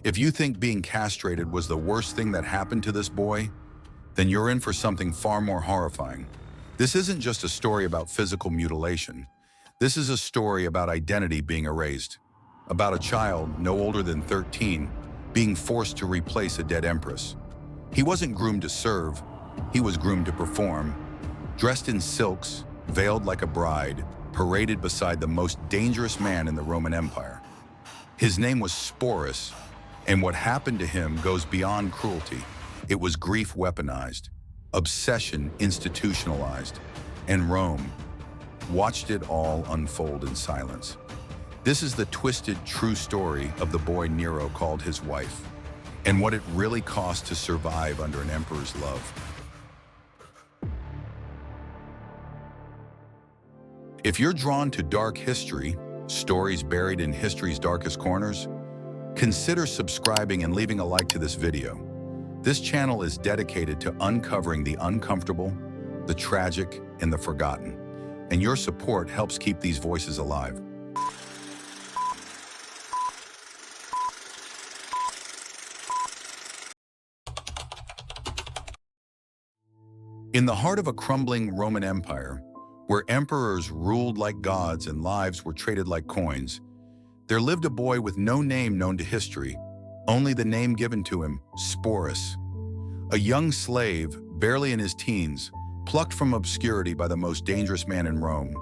If you think being castrated was the worst thing that happened to this boy, then you're in for something far more horrifying. This isn't just a story about physical mutilation. This is a story about identity being erased, about a child no older than 13 being forced to replace a dead empress. He wasn't groomed to serve, he was groomed to perform. Dressed in silks, veiled like a bride, paraded beside the most dangerous man in the Roman Empire. His name was Sporus, and what happened to him goes beyond cruelty. It was grief weaponized, obsession institutionalized, and Rome watched it all unfold in silence. This is the twisted, true story of the boy Nero called his wife, and what it really cost to survive under an emperor's love. If you're drawn to dark history, stories buried in history's darkest corners, consider subscribing and leaving a like to this video. This channel is dedicated to uncovering the uncomfortable, the tragic, and the forgotten, and your support helps keep these voices alive. In the heart of a crumbling Roman Empire, where emperors ruled like gods and lives were traded like coins, there lived a boy with no name known to history, only the name given to him, Sporus. A young slave, barely in his teens, plucked from obscurity by the most dangerous man in Rome,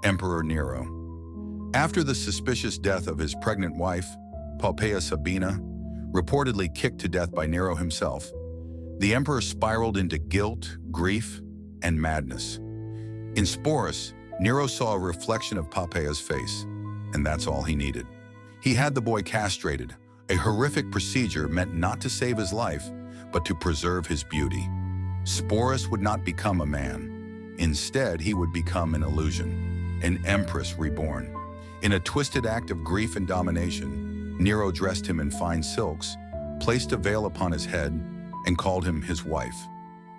Emperor Nero. After the suspicious death of his pregnant wife, Poppaea Sabina, reportedly kicked to death by Nero himself, the emperor spiraled into guilt, grief, and madness. In Sporus, Nero saw a reflection of Poppaea's face, and that's all he needed. He had the boy castrated, a horrific procedure meant not to save his life, but to preserve his beauty. Sporus would not become a man. Instead, he would become an illusion, an empress reborn. In a twisted act of grief and domination, Nero dressed him in fine silks, placed a veil upon his head, and called him his wife.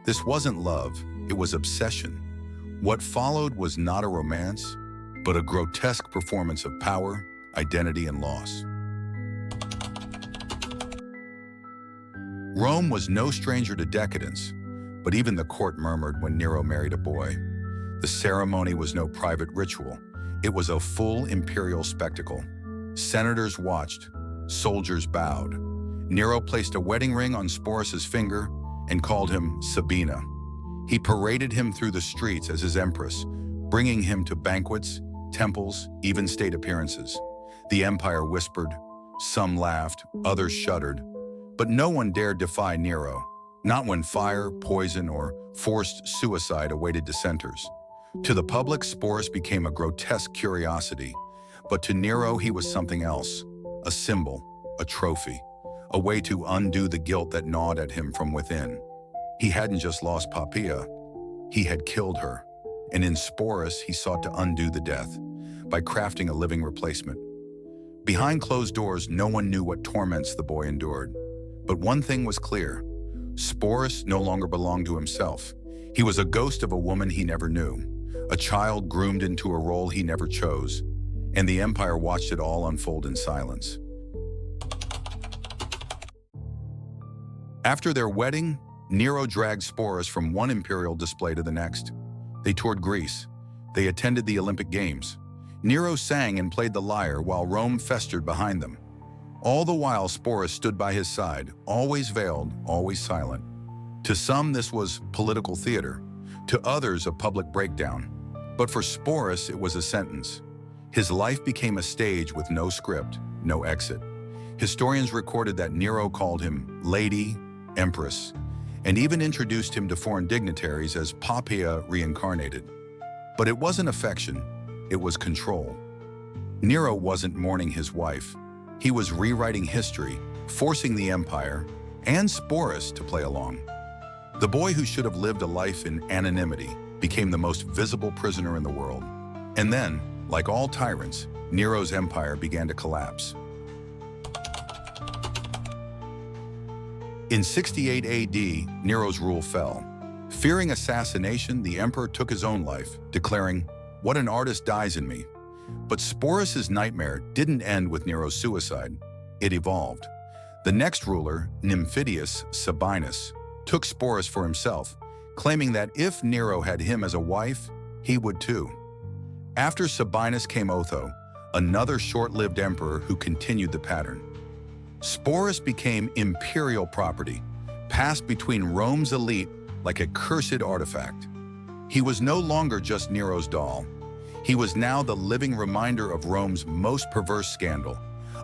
This wasn't love, it was obsession. What followed was not a romance, but a grotesque performance of power, identity, and loss. Rome was no stranger to decadence, but even the court murmured when Nero married a boy. The ceremony was no private ritual. It was a full imperial spectacle. Senators watched, soldiers bowed. Nero placed a wedding ring on Sporus's finger and called him Sabina. He paraded him through the streets as his empress, bringing him to banquets, temples, even state appearances. The empire whispered, some laughed, others shuddered, but no one dared defy Nero, not when fire, poison, or forced suicide awaited dissenters. To the public, Sporus became a grotesque curiosity, but to Nero he was something else, a symbol, a trophy, a way to undo the guilt that gnawed at him from within. He hadn't just lost Poppaea, he had killed her, and in Sporus he sought to undo the death by crafting a living replacement. Behind closed doors, no one knew what torments the boy endured. But one thing was clear, Sporus no longer belonged to himself. He was a ghost of a woman he never knew, a child groomed into a role he never chose, and the empire watched it all unfold in silence. After their wedding, Nero dragged Sporus from one imperial display to the next. They toured Greece. They attended the Olympic Games. Nero sang and played the lyre while Rome festered behind them. All the while, Sporus stood by his side, always veiled, always silent. To some, this was political theater. To others, a public breakdown. But for Sporus, it was a sentence. His life became a stage with no script, no exit. Historians recorded that Nero called him Lady, Empress, and even introduced him to foreign dignitaries as Poppaea reincarnated. But it wasn't affection, it was control. Nero wasn't mourning his wife. He was rewriting history, forcing the empire and Sporus to play along. The boy who should have lived a life in anonymity became the most visible prisoner in the world. And then, like all tyrants, Nero's empire began to collapse. In 68 AD, Nero's rule fell. Fearing assassination, the emperor took his own life, declaring, "What an artist dies in me." But Sporus's nightmare didn't end with Nero's suicide. It evolved. The next ruler, Nymphidius Sabinus, took Sporus for himself, claiming that if Nero had him as a wife, he would too. After Sabinus came Otho, another short-lived emperor who continued the pattern. Sporus became imperial property, passed between Rome's elite like a cursed artifact. He was no longer just Nero's doll. He was now the living reminder of Rome's most perverse scandal,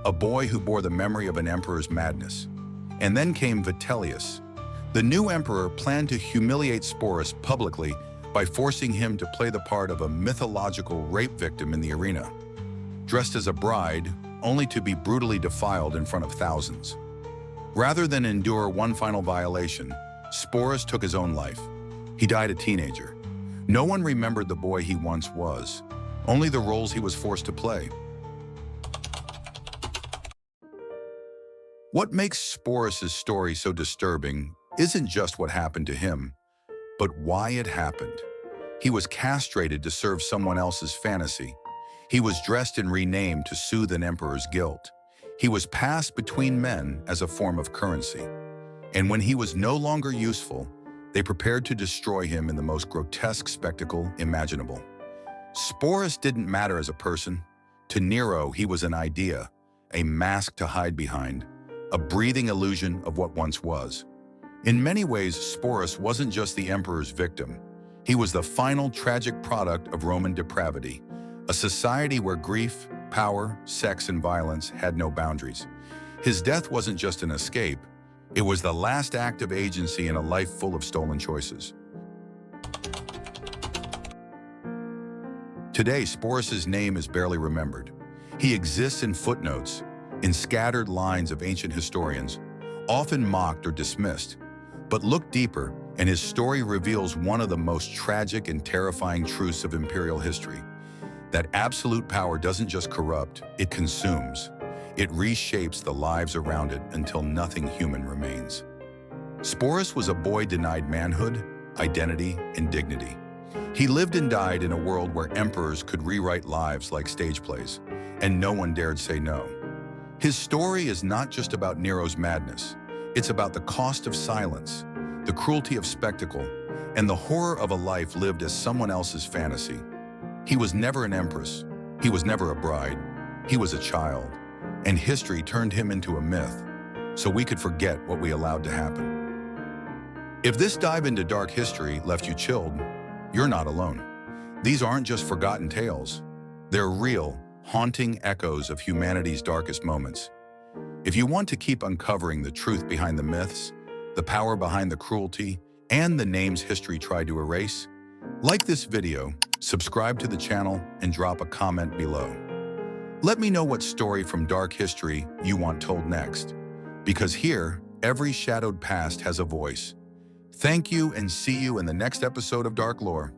a boy who bore the memory of an emperor's madness. And then came Vitellius. The new emperor planned to humiliate Sporus publicly by forcing him to play the part of a mythological rape victim in the arena, dressed as a bride, only to be brutally defiled in front of thousands. Rather than endure one final violation, Sporus took his own life. He died a teenager. No one remembered the boy he once was, only the roles he was forced to play. What makes Sporus' story so disturbing isn't just what happened to him, but why it happened. He was castrated to serve someone else's fantasy. He was dressed and renamed to soothe an emperor's guilt. He was passed between men as a form of currency. And when he was no longer useful, they prepared to destroy him in the most grotesque spectacle imaginable. Sporus didn't matter as a person. To Nero, he was an idea, a mask to hide behind, a breathing illusion of what once was. In many ways, Sporus wasn't just the emperor's victim. He was the final tragic product of Roman depravity, a society where grief, power, sex, and violence had no boundaries. His death wasn't just an escape. It was the last act of agency in a life full of stolen choices. Today, Sporus' name is barely remembered. He exists in footnotes, in scattered lines of ancient historians, often mocked or dismissed. But look deeper, and his story reveals one of the most tragic and terrifying truths of imperial history: that absolute power doesn't just corrupt, it consumes. It reshapes the lives around it until nothing human remains. Sporus was a boy denied manhood, identity, and dignity. He lived and died in a world where emperors could rewrite lives like stage plays, and no one dared say no. His story is not just about Nero's madness. It's about the cost of silence, the cruelty of spectacle, and the horror of a life lived as someone else's fantasy. He was never an empress. He was never a bride. He was a child. And history turned him into a myth, so we could forget what we allowed to happen. If this dive into dark history left you chilled, you're not alone. These aren't just forgotten tales. They're real, haunting echoes of humanity's darkest moments. If you want to keep uncovering the truth behind the myths, the power behind the cruelty, and the names history tried to erase, like this video, subscribe to the channel, and drop a comment below. Let me know what story from dark history you want told next, because here, every shadowed past has a voice. Thank you, and see you in the next episode of Dark Lore.